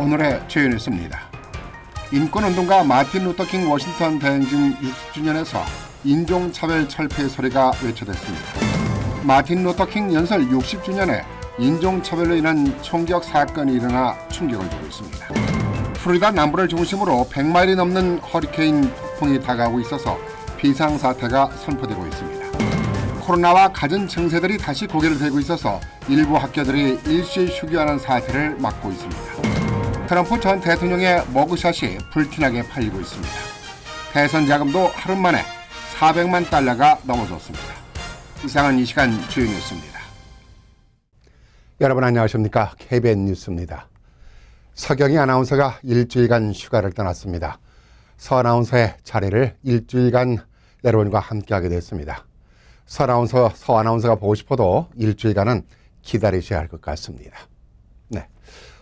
오늘의 주요 뉴스입니다. 인권운동가 마틴 루터킹 워싱턴 대행진 60주년에서 인종차별 철폐 소리가 외쳐댔습니다. 마틴 루터킹 연설 60주년에 인종차별로 인한 총격 사건이 일어나 충격을 주고 있습니다. 플로리다 남부를 중심으로 100마일이 넘는 허리케인 폭풍이 다가오고 있어서 비상사태가 선포되고 있습니다. 코로나와 갖은 증세들이 다시 고개를 들고 있어서 일부 학교들이 일시 휴교하는 사태를 맞고 있습니다. 트럼프 전 대통령의 머그샷이 불티나게 팔리고 있습니다. 대선 자금도 하루 만에 400만 달러가 넘어졌습니다. 이상은 이 시간 주요 뉴스입니다. 여러분 안녕하십니까? KBN 뉴스입니다. 서경희 아나운서가 일주일간 휴가를 떠났습니다. 서 아나운서의 자리를 일주일간 여러분과 함께하게 됐습니다. 서 아나운서가 보고 싶어도 일주일간은 기다리셔야 할 것 같습니다. 네,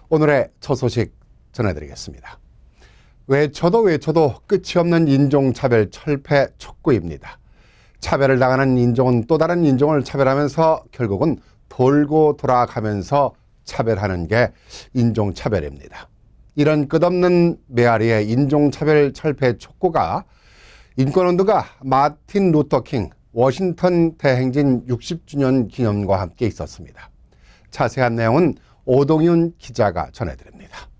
오늘의 첫 소식 전해드리겠습니다. 외쳐도 끝이 없는 인종차별 철폐 촉구입니다. 차별을 당하는 인종은 또 다른 인종을 차별하면서 결국은 돌고 돌아가면서 차별하는 게 인종차별입니다. 이런 끝없는 메아리의 인종차별 철폐 촉구가 인권운동가 마틴 루터킹 워싱턴 대행진 60주년 기념과 함께 있었습니다. 자세한 내용은 오동윤 기자가 전해드립니다.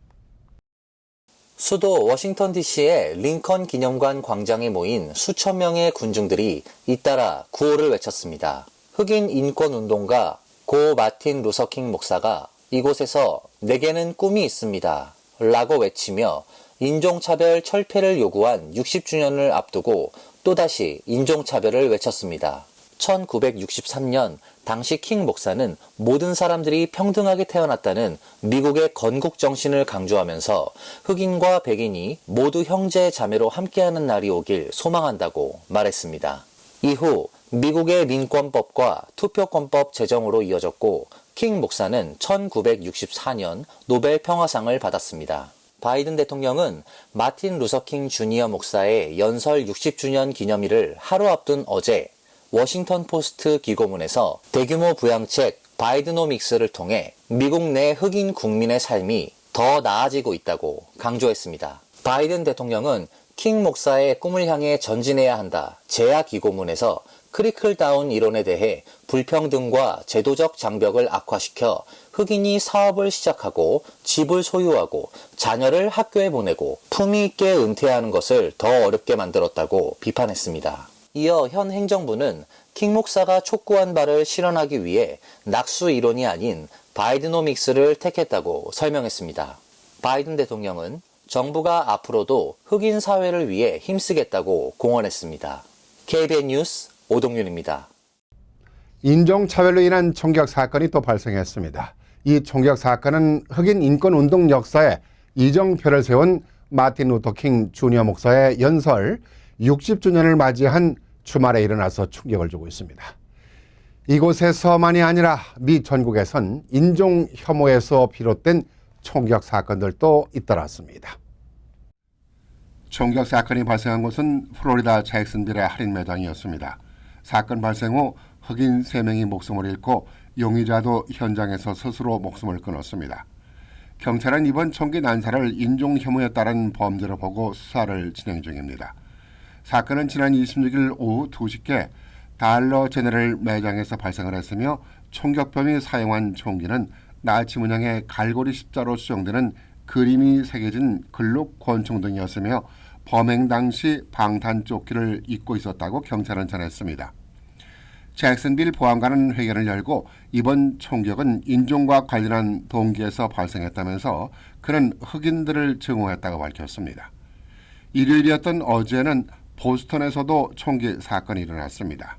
수도 워싱턴 DC의 링컨 기념관 광장에 모인 수천 명의 군중들이 잇따라 구호를 외쳤습니다. 흑인 인권운동가 고 마틴 루서킹 목사가 이곳에서 내게는 꿈이 있습니다 라고 외치며 인종차별 철폐를 요구한 60주년을 앞두고 또다시 인종차별을 외쳤습니다. 1963년 당시 킹 목사는 모든 사람들이 평등하게 태어났다는 미국의 건국 정신을 강조하면서 흑인과 백인이 모두 형제 자매로 함께하는 날이 오길 소망한다고 말했습니다. 이후 미국의 민권법과 투표권법 제정으로 이어졌고 킹 목사는 1964년 노벨 평화상을 받았습니다. 바이든 대통령은 마틴 루서킹 주니어 목사의 연설 60주년 기념일을 하루 앞둔 어제 워싱턴 포스트 기고문에서 대규모 부양책 바이드노믹스를 통해 미국 내 흑인 국민의 삶이 더 나아지고 있다고 강조했습니다. 바이든 대통령은 킹 목사의 꿈을 향해 전진해야 한다 재야 기고문에서 크리클다운 이론에 대해 불평등과 제도적 장벽을 악화시켜 흑인이 사업을 시작하고 집을 소유하고 자녀를 학교에 보내고 품위 있게 은퇴하는 것을 더 어렵게 만들었다고 비판했습니다. 이어 현 행정부는 킹 목사가 촉구한 바를 실현하기 위해 낙수 이론이 아닌 바이드노믹스를 택했다고 설명했습니다. 바이든 대통령은 정부가 앞으로도 흑인 사회를 위해 힘쓰겠다고 공언했습니다. KBN 뉴스 오동윤입니다. 인종차별로 인한 총격 사건이 또 발생했습니다. 이 총격 사건은 흑인 인권운동 역사에 이정표를 세운 마틴 루터킹 주니어 목사의 연설 60주년을 맞이한 주말에 일어나서 충격을 주고 있습니다. 이곳에서만이 아니라 미 전국에선 인종 혐오에서 비롯된 총격 사건들도 잇따랐습니다. 총격 사건이 발생한 곳은 플로리다 잭슨빌의 할인 매장이었습니다. 사건 발생 후 흑인 3명이 목숨을 잃고 용의자도 현장에서 스스로 목숨을 끊었습니다. 경찰은 이번 총기 난사를 인종 혐오에 따른 범죄로 보고 수사를 진행 중입니다. 사건은 지난 26일 오후 2시께 달러 제네럴 매장에서 발생을 했으며 총격범이 사용한 총기는 나치 문양의 갈고리 십자로 수정되는 그림이 새겨진 글록 권총 등이었으며 범행 당시 방탄조끼를 입고 있었다고 경찰은 전했습니다. 잭슨빌 보안관은 회견을 열고 이번 총격은 인종과 관련한 동기에서 발생했다면서 그는 흑인들을 증오했다고 밝혔습니다. 일요일이었던 어제는 보스턴에서도 총기 사건이 일어났습니다.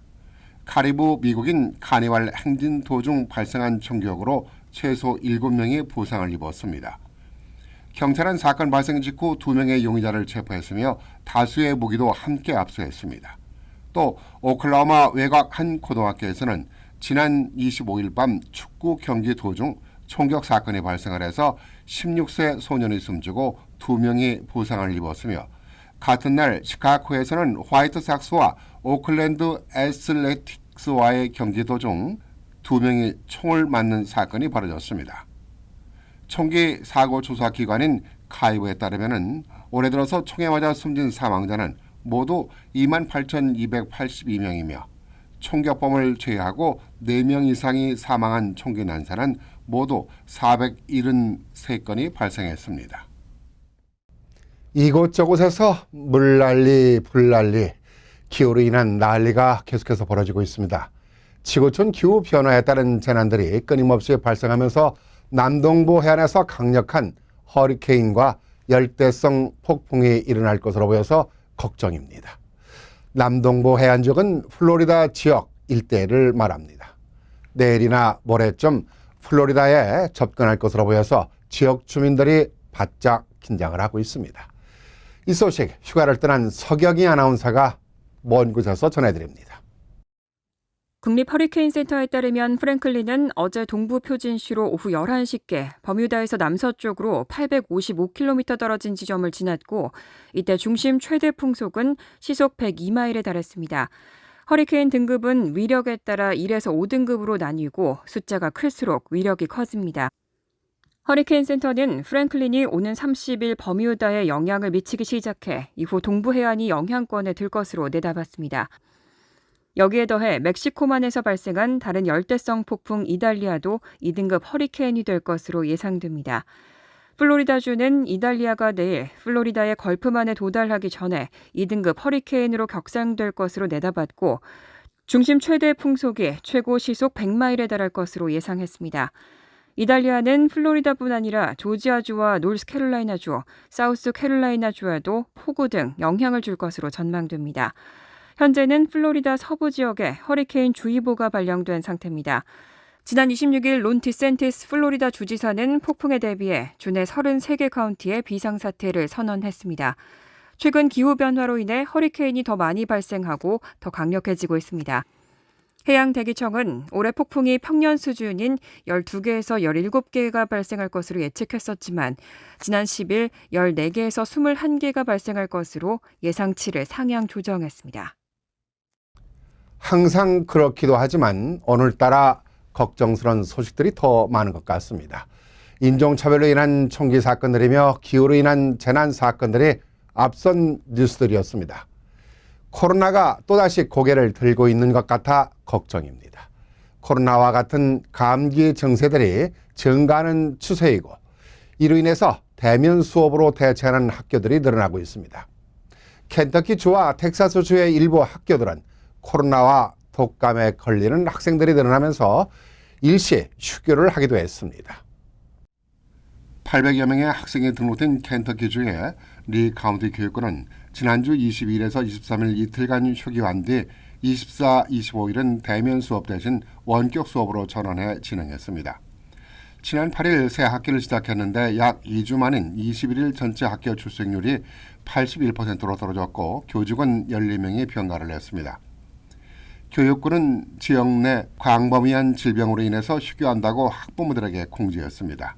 카리브 미국인 카니발 행진 도중 발생한 총격으로 최소 7명이 부상을 입었습니다. 경찰은 사건 발생 직후 2명의 용의자를 체포했으며 다수의 무기도 함께 압수했습니다. 또 오클라호마 외곽 한 고등학교에서는 지난 25일 밤 축구 경기 도중 총격 사건이 발생을 해서 16세 소년이 숨지고 2명이 부상을 입었으며 같은 날 시카고에서는 화이트삭스와 오클랜드 애슬레틱스와의 경기 도중 2명이 총을 맞는 사건이 벌어졌습니다. 총기 사고 조사 기관인 카이브에 따르면 올해 들어서 총에 맞아 숨진 사망자는 모두 28,282명이며 총격범을 제외하고 4명 이상이 사망한 총기 난사는 모두 473건이 발생했습니다. 이곳저곳에서 물난리, 불난리, 기후로 인한 난리가 계속해서 벌어지고 있습니다. 지구촌 기후 변화에 따른 재난들이 끊임없이 발생하면서 남동부 해안에서 강력한 허리케인과 열대성 폭풍이 일어날 것으로 보여서 걱정입니다. 남동부 해안 지역은 플로리다 지역 일대를 말합니다. 내일이나 모레쯤 플로리다에 접근할 것으로 보여서 지역 주민들이 바짝 긴장을 하고 있습니다. 이 소식 휴가를 떠난 서경희 아나운서가 먼 곳에서 전해드립니다. 국립허리케인센터에 따르면 프랭클린은 어제 동부 표진시로 오후 11시께 버뮤다에서 남서쪽으로 855km 떨어진 지점을 지났고 이때 중심 최대 풍속은 시속 102마일에 달했습니다. 허리케인 등급은 위력에 따라 1에서 5등급으로 나뉘고 숫자가 클수록 위력이 커집니다. 허리케인 센터는 프랭클린이 오는 30일 버뮤다에 영향을 미치기 시작해 이후 동부 해안이 영향권에 들 것으로 내다봤습니다. 여기에 더해 멕시코만에서 발생한 다른 열대성 폭풍 이달리아도 2등급 허리케인이 될 것으로 예상됩니다. 플로리다주는 이달리아가 내일 플로리다의 걸프만에 도달하기 전에 2등급 허리케인으로 격상될 것으로 내다봤고 중심 최대 풍속이 최고 시속 100마일에 달할 것으로 예상했습니다. 이달리아는 플로리다뿐 아니라 조지아주와 노스캐롤라이나주, 사우스캐롤라이나주에도 폭우 등 영향을 줄 것으로 전망됩니다. 현재는 플로리다 서부 지역에 허리케인 주의보가 발령된 상태입니다. 지난 26일 론 디센티스 플로리다 주지사는 폭풍에 대비해 주내 33개 카운티에 비상사태를 선언했습니다. 최근 기후변화로 인해 허리케인이 더 많이 발생하고 더 강력해지고 있습니다. 해양대기청은 올해 폭풍이 평년 수준인 12개에서 17개가 발생할 것으로 예측했었지만 지난 10일 14개에서 21개가 발생할 것으로 예상치를 상향 조정했습니다. 항상 그렇기도 하지만 오늘따라 걱정스러운 소식들이 더 많은 것 같습니다. 인종차별로 인한 총기 사건들이며 기후로 인한 재난 사건들이 앞선 뉴스들이었습니다. 코로나가 또다시 고개를 들고 있는 것 같아 걱정입니다. 코로나와 같은 감기 증세들이 증가하는 추세이고 이로 인해서 대면 수업으로 대체하는 학교들이 늘어나고 있습니다. 켄터키주와 텍사스주의 일부 학교들은 코로나와 독감에 걸리는 학생들이 늘어나면서 일시 휴교를 하기도 했습니다. 800여 명의 학생이 등록된 켄터키주의 리 카운티 교육권은 지난주 22일에서 23일 이틀간 휴교한 뒤 24, 25일은 대면 수업 대신 원격 수업으로 전환해 진행했습니다. 지난 8일 새 학기를 시작했는데 약 2주 만인 21일 전체 학교 출석률이 81%로 떨어졌고 교직원 14명이 병가를 했습니다. 교육부는 지역 내 광범위한 질병으로 인해서 휴교한다고 학부모들에게 공지했습니다.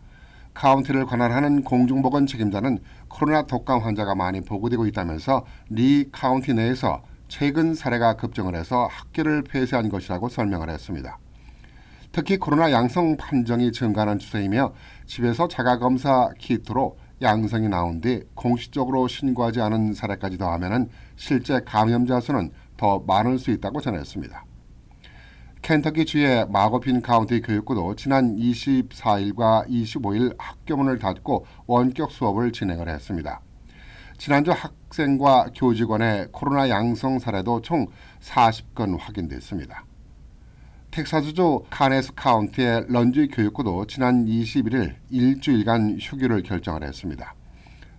카운티를 관할하는 공중보건 책임자는 코로나 독감 환자가 많이 보고되고 있다면서 리 카운티 내에서 최근 사례가 급증을 해서 학교를 폐쇄한 것이라고 설명을 했습니다. 특히 코로나 양성 판정이 증가하는 추세이며 집에서 자가검사 키트로 양성이 나온 뒤 공식적으로 신고하지 않은 사례까지 더하면 실제 감염자 수는 더 많을 수 있다고 전했습니다. 켄터키주의 마거핀 카운티 교육부도 지난 24일과 25일 학교문을 닫고 원격 수업을 진행을 했습니다. 지난주 학생과 교직원의 코로나 양성 사례도 총 40건 확인됐습니다. 텍사스주 카네스 카운티의 런지 교육부도 지난 21일 일주일간 휴교를 결정을 했습니다.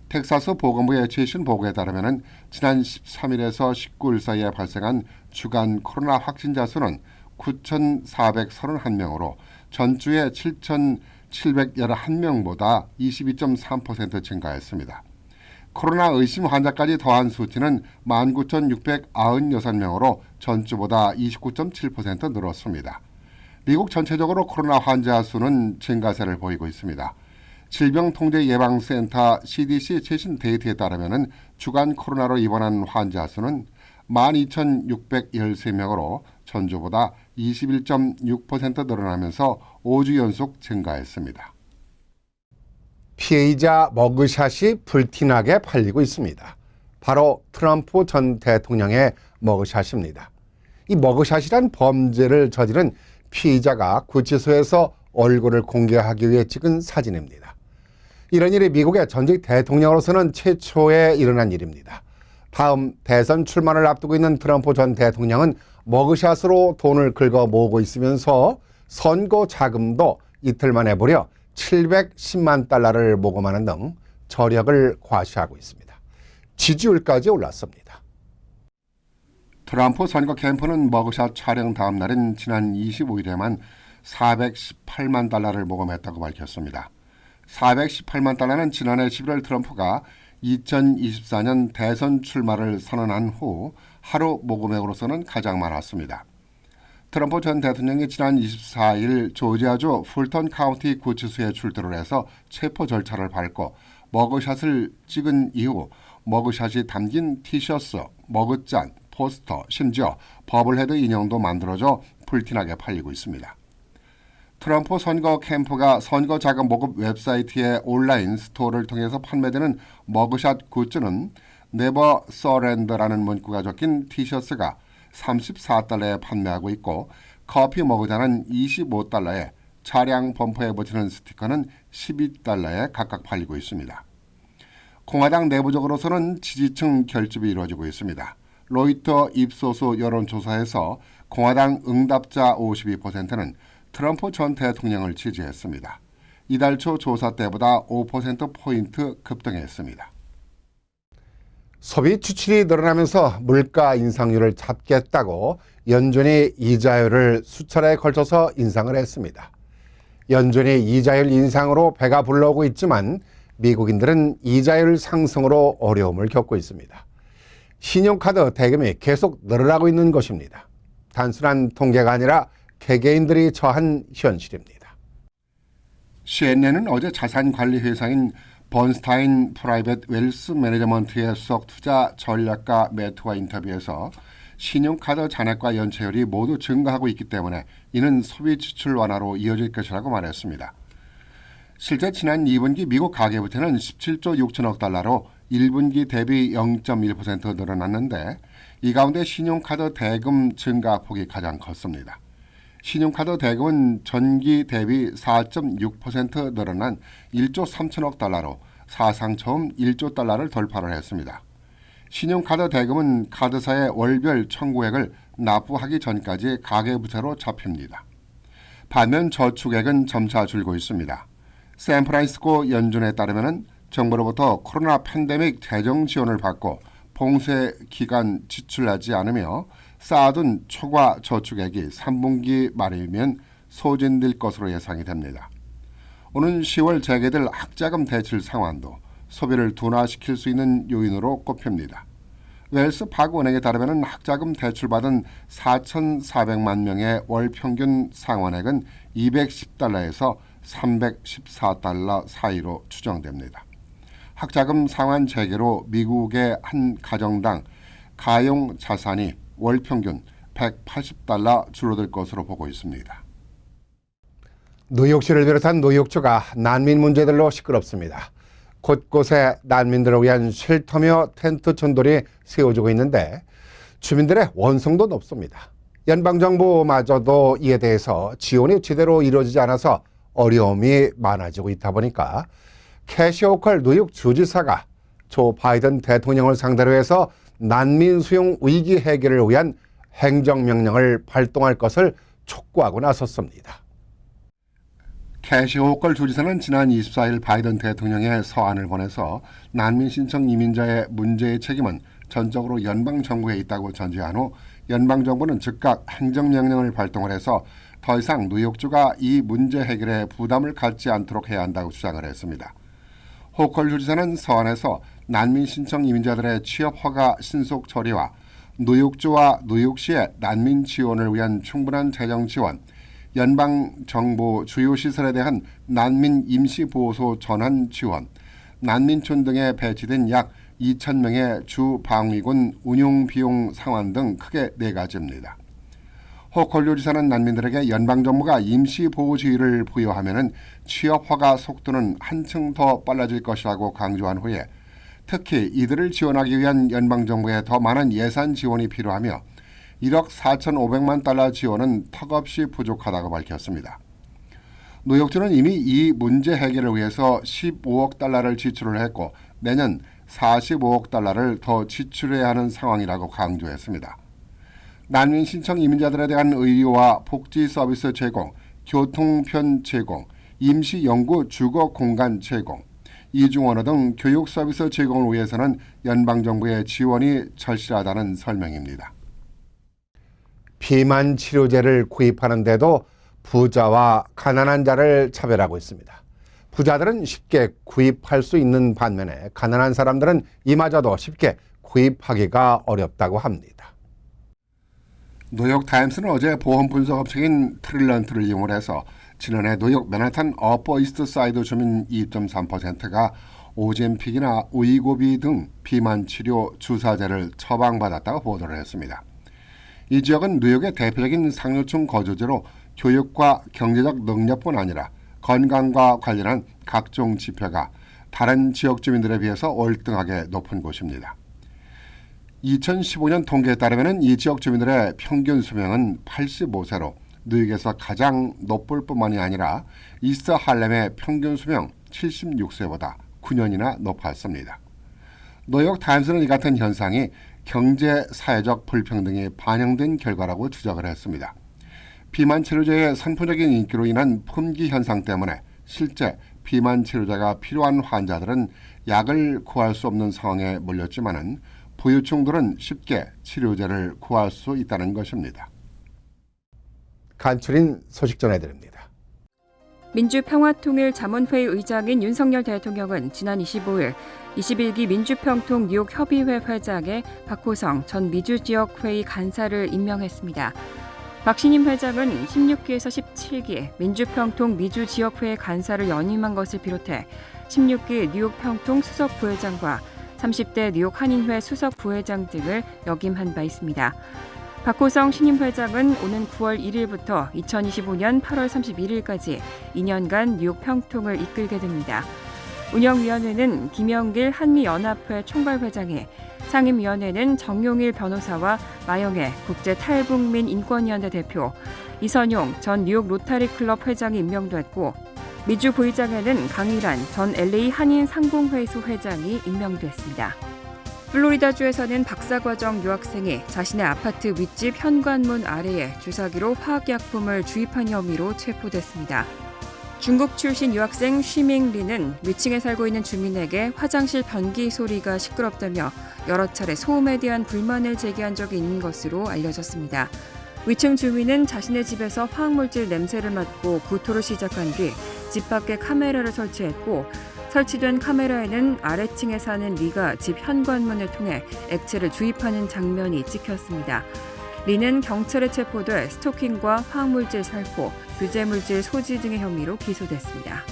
텍사스 보건부의 최신 보고에 따르면 지난 13일에서 19일 사이에 발생한 주간 코로나 확진자 수는 9,431명으로 전주의 7,711명보다 22.3% 증가했습니다. 코로나 의심 환자까지 더한 수치는 19,696명으로 전주보다 29.7% 늘었습니다. 미국 전체적으로 코로나 환자 수는 증가세를 보이고 있습니다. 질병통제예방센터 CDC 최신 데이터에 따르면 주간 코로나로 입원한 환자 수는 12,613명으로 전주보다 21.6% 늘어나면서 5주 연속 증가했습니다. 피해자 머그샷이 불티나게 팔리고 있습니다. 바로 트럼프 전 대통령의 머그샷입니다. 이 머그샷이란 범죄를 저지른 피의자가 구치소에서 얼굴을 공개하기 위해 찍은 사진입니다. 이런 일이 미국의 전직 대통령으로서는 최초에 일어난 일입니다. 다음 대선 출마를 앞두고 있는 트럼프 전 대통령은 머그샷으로 돈을 긁어 모으고 있으면서 선거 자금도 이틀 만에 무려 710만 달러를 모금하는 등 저력을 과시하고 있습니다. 지지율까지 올랐습니다. 트럼프 선거 캠프는 머그샷 촬영 다음 날인 지난 25일에만 418만 달러를 모금했다고 밝혔습니다. 418만 달러는 지난해 11월 트럼프가 2024년 대선 출마를 선언한 후 하루 모금액으로서는 가장 많았습니다. 트럼프 전 대통령이 지난 24일 조지아주 풀턴 카운티 구치소에 출두를 해서 체포 절차를 밟고 머그샷을 찍은 이후 머그샷이 담긴 티셔츠, 머그잔, 포스터, 심지어 버블헤드 인형도 만들어져 불티나게 팔리고 있습니다. 트럼프 선거 캠프가 선거 자금 모금 웹사이트의 온라인 스토어를 통해서 판매되는 머그샷 굿즈는 네버 서렌더라는 문구가 적힌 티셔츠가 34달러에 판매하고 있고 커피 머그잔은 25달러에 차량 범퍼에 붙이는 스티커는 12달러에 각각 팔리고 있습니다. 공화당 내부적으로서는 지지층 결집이 이루어지고 있습니다. 로이터 입소수 여론조사에서 공화당 응답자 52%는 트럼프 전 대통령을 지지했습니다. 이달 초 조사 때보다 5%포인트 급등했습니다. 소비 추출이 늘어나면서 물가 인상률을 잡겠다고 연준이 이자율을 수차례에 걸쳐서 인상을 했습니다. 연준이 이자율 인상으로 배가 불러오고 있지만 미국인들은 이자율 상승으로 어려움을 겪고 있습니다. 신용카드 대금이 계속 늘어나고 있는 것입니다. 단순한 통계가 아니라 개개인들이 처한 현실입니다. CNN은 어제 자산관리 회사인 번스타인 프라이빗 웰스 매니저먼트의 수석 투자 전략가 매트와 인터뷰에서 신용카드 잔액과 연체율이 모두 증가하고 있기 때문에 이는 소비 지출 완화로 이어질 것이라고 말했습니다. 실제 지난 2분기 미국 가계부채는 17조 6천억 달러로 1분기 대비 0.1% 늘어났는데 이 가운데 신용카드 대금 증가폭이 가장 컸습니다. 신용카드 대금은 전기 대비 4.6% 늘어난 1조 3천억 달러로 사상 처음 1조 달러를 돌파를 했습니다. 신용카드 대금은 카드사의 월별 청구액을 납부하기 전까지 가계부채로 잡힙니다. 반면 저축액은 점차 줄고 있습니다. 샌프란시스코 연준에 따르면 정부로부터 코로나 팬데믹 재정 지원을 받고 봉쇄 기간 지출하지 않으며 쌓아둔 초과 저축액이 3분기 말이면 소진될 것으로 예상이 됩니다. 오는 10월 재개될 학자금 대출 상환도 소비를 둔화시킬 수 있는 요인으로 꼽힙니다. 웰스 파크은행에 따르면 학자금 대출받은 4,400만 명의 월 평균 상환액은 210달러에서 314달러 사이로 추정됩니다. 학자금 상환 재개로 미국의 한 가정당 가용 자산이 월 평균 180달러 줄어들 것으로 보고 있습니다. 뉴욕시를 비롯한 뉴욕주가 난민 문제들로 시끄럽습니다. 곳곳에 난민들을 위한 쉘터며 텐트 천돌이 세워지고 있는데 주민들의 원성도 높습니다. 연방정부마저도 이에 대해서 지원이 제대로 이루어지지 않아서 어려움이 많아지고 있다 보니까 캐시 호컬 뉴욕 주지사가 조 바이든 대통령을 상대로 해서 난민 수용 위기 해결을 위한 행정명령을 발동할 것을 촉구하고 나섰습니다. 캐시 호컬 주지사는 지난 24일 바이든 대통령의 서한을 보내서 난민 신청 이민자의 문제의 책임은 전적으로 연방정부에 있다고 전제한 후 연방정부는 즉각 행정명령을 발동을 해서 더 이상 뉴욕주가 이 문제 해결에 부담을 갖지 않도록 해야 한다고 주장을 했습니다. 호컬 주지사는 서한에서 난민 신청 이민자들의 취업 허가 신속 처리와 뉴욕주와 뉴욕시의 난민 지원을 위한 충분한 재정 지원, 연방정부 주요 시설에 대한 난민 임시보호소 전환 지원, 난민촌 등에 배치된 약 2,000명의 주 방위군 운용 비용 상환 등 크게 4가지입니다. 호컬류 지사는 난민들에게 연방정부가 임시보호지위를 부여하면 취업 허가 속도는 한층 더 빨라질 것이라고 강조한 후에 특히 이들을 지원하기 위한 연방정부의 더 많은 예산 지원이 필요하며 1억 4,500만 달러 지원은 턱없이 부족하다고 밝혔습니다. 뉴욕주는 이미 이 문제 해결을 위해서 15억 달러를 지출을 했고 내년 45억 달러를 더 지출해야 하는 상황이라고 강조했습니다. 난민 신청 이민자들에 대한 의료와 복지 서비스 제공, 교통편 제공, 임시 영구 주거 공간 제공, 이중 언어 등 교육 서비스 제공을 위해서는 연방정부의 지원이 절실하다는 설명입니다. 비만 치료제를 구입하는 데도 부자와 가난한 자를 차별하고 있습니다. 부자들은 쉽게 구입할 수 있는 반면에 가난한 사람들은 이마저도 쉽게 구입하기가 어렵다고 합니다. 뉴욕타임스는 어제 보험 분석 업체인 트릴런트를 이용해서 지난해 뉴욕 맨하탄 어퍼 이스트 사이드 주민 2.3%가 오젬픽이나 위고비 등 비만 치료 주사제를 처방받았다고 보도를 했습니다. 이 지역은 뉴욕의 대표적인 상류층 거주지로 교육과 경제적 능력뿐 아니라 건강과 관련한 각종 지표가 다른 지역 주민들에 비해서 월등하게 높은 곳입니다. 2015년 통계에 따르면 이 지역 주민들의 평균 수명은 85세로 뉴욕에서 가장 높을 뿐만이 아니라 이스트 할렘의 평균 수명 76세보다 9년이나 높았습니다. 뉴욕 타임스는 이 같은 현상이 경제, 사회적 불평등이 반영된 결과라고 지적을 했습니다. 비만 치료제의 선풍적인 인기로 인한 품귀 현상 때문에 실제 비만 치료제가 필요한 환자들은 약을 구할 수 없는 상황에 몰렸지만은 부유층들은 쉽게 치료제를 구할 수 있다는 것입니다. 간추린 소식 전해드립니다. 민주평화통일자문회의 의장인 윤석열 대통령은 지난 25일 21기 민주평통 뉴욕협의회 회장에 박호성 전 미주지역회의 간사를 임명했습니다. 박 신임 회장은 16기에서 17기 민주평통 미주지역회의 간사를 연임한 것을 비롯해 16기 뉴욕평통 수석부회장과 30대 뉴욕 한인회 수석부회장 등을 역임한 바 있습니다. 박호성 신임 회장은 오는 9월 1일부터 2025년 8월 31일까지 2년간 뉴욕 평통을 이끌게 됩니다. 운영위원회는 김영길 한미연합회 총괄회장이, 상임위원회는 정용일 변호사와 마영애 국제탈북민 인권위원회 대표, 이선용 전 뉴욕 로타리클럽 회장이 임명됐고 미주 부의장에는 강일환 전 LA 한인 상공회의소 회장이 임명됐습니다. 플로리다주에서는 박사과정 유학생이 자신의 아파트 윗집 현관문 아래에 주사기로 화학약품을 주입한 혐의로 체포됐습니다. 중국 출신 유학생 쉬밍리는 위층에 살고 있는 주민에게 화장실 변기 소리가 시끄럽다며 여러 차례 소음에 대한 불만을 제기한 적이 있는 것으로 알려졌습니다. 위층 주민은 자신의 집에서 화학물질 냄새를 맡고 구토를 시작한 뒤 집 밖에 카메라를 설치했고, 설치된 카메라에는 아래층에 사는 리가 집 현관문을 통해 액체를 주입하는 장면이 찍혔습니다. 리는 경찰에 체포돼 스토킹과 화학물질 살포, 유해물질 소지 등의 혐의로 기소됐습니다.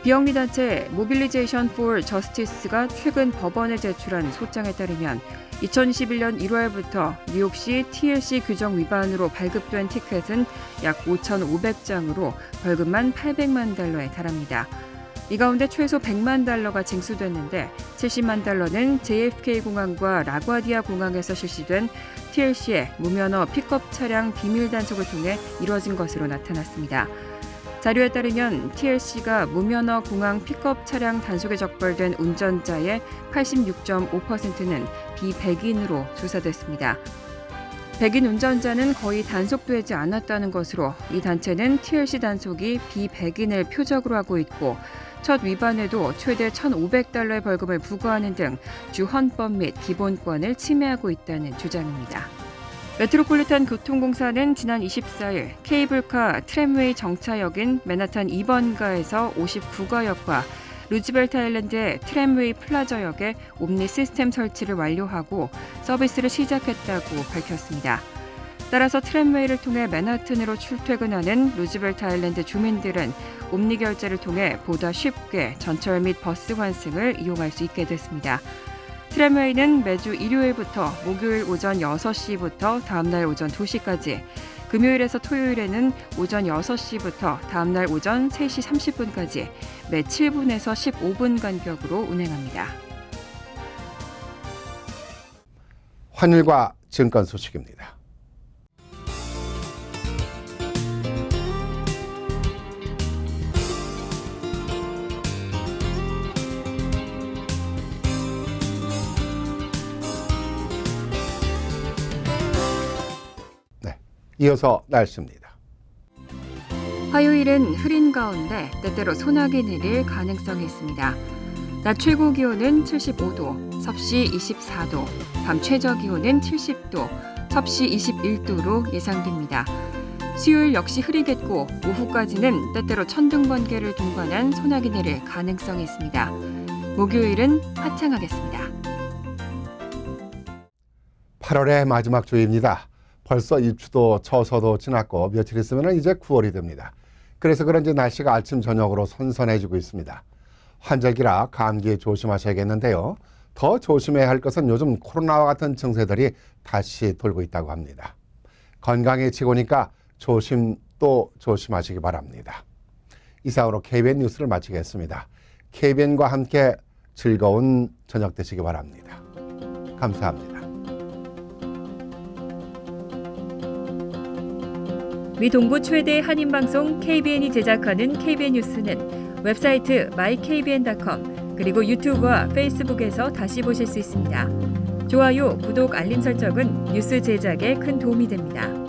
비영리단체 모빌리제이션 for 저스티스가 최근 법원에 제출한 소장에 따르면 2021년 1월부터 뉴욕시 TLC 규정 위반으로 발급된 티켓은 약 5,500장으로 벌금만 800만 달러에 달합니다. 이 가운데 최소 100만 달러가 징수됐는데 70만 달러는 JFK 공항과 라과디아 공항에서 실시된 TLC의 무면허 픽업 차량 비밀 단속을 통해 이뤄진 것으로 나타났습니다. 자료에 따르면 TLC가 무면허 공항 픽업 차량 단속에 적발된 운전자의 86.5%는 비백인으로 조사됐습니다. 백인 운전자는 거의 단속되지 않았다는 것으로 이 단체는 TLC 단속이 비백인을 표적으로 하고 있고, 첫 위반에도 최대 1,500달러의 벌금을 부과하는 등 주 헌법 및 기본권을 침해하고 있다는 주장입니다. 메트로폴리탄 교통공사는 지난 24일 케이블카 트램웨이 정차역인 맨하탄 2번가에서 59가역과 루즈벨트 아일랜드의 트램웨이 플라자역에 옴니 시스템 설치를 완료하고 서비스를 시작했다고 밝혔습니다. 따라서 트램웨이를 통해 맨하튼으로 출퇴근하는 루즈벨트 아일랜드 주민들은 옴니 결제를 통해 보다 쉽게 전철 및 버스 환승을 이용할 수 있게 됐습니다. 트램웨이는 매주 일요일부터 목요일 오전 6시부터 다음날 오전 2시까지, 금요일에서 토요일에는 오전 6시부터 다음날 오전 3시 30분까지 매 7분에서 15분 간격으로 운행합니다. 환율과 증권 소식입니다. 이어서 날씨입니다. 화요일은 흐린 가운데 때때로 소나기 내릴 가능성이 있습니다. 낮 최고 기온은 75도, 섭씨 24도, 밤 최저 기온은 70도, 섭씨 21도로 예상됩니다. 수요일 역시 흐리겠고 오후까지는 때때로 천둥 번개를 동반한 소나기 내릴 가능성이 있습니다. 목요일은 화창하겠습니다. 8월의 마지막 주입니다. 벌써 입추도 처서도 지났고 며칠 있으면 이제 9월이 됩니다. 그래서 그런지 날씨가 아침 저녁으로 선선해지고 있습니다. 환절기라 감기에 조심하셔야겠는데요. 더 조심해야 할 것은 요즘 코로나와 같은 증세들이 다시 돌고 있다고 합니다. 건강해지고니까 조심 또 조심하시기 바랍니다. 이상으로 KBN 뉴스를 마치겠습니다. KBN과 함께 즐거운 저녁 되시기 바랍니다. 감사합니다. 미 동부 최대 한인방송 KBN이 제작하는 KBN 뉴스는 웹사이트 mykbn.com 그리고 유튜브와 페이스북에서 다시 보실 수 있습니다. 좋아요, 구독, 알림 설정은 뉴스 제작에 큰 도움이 됩니다.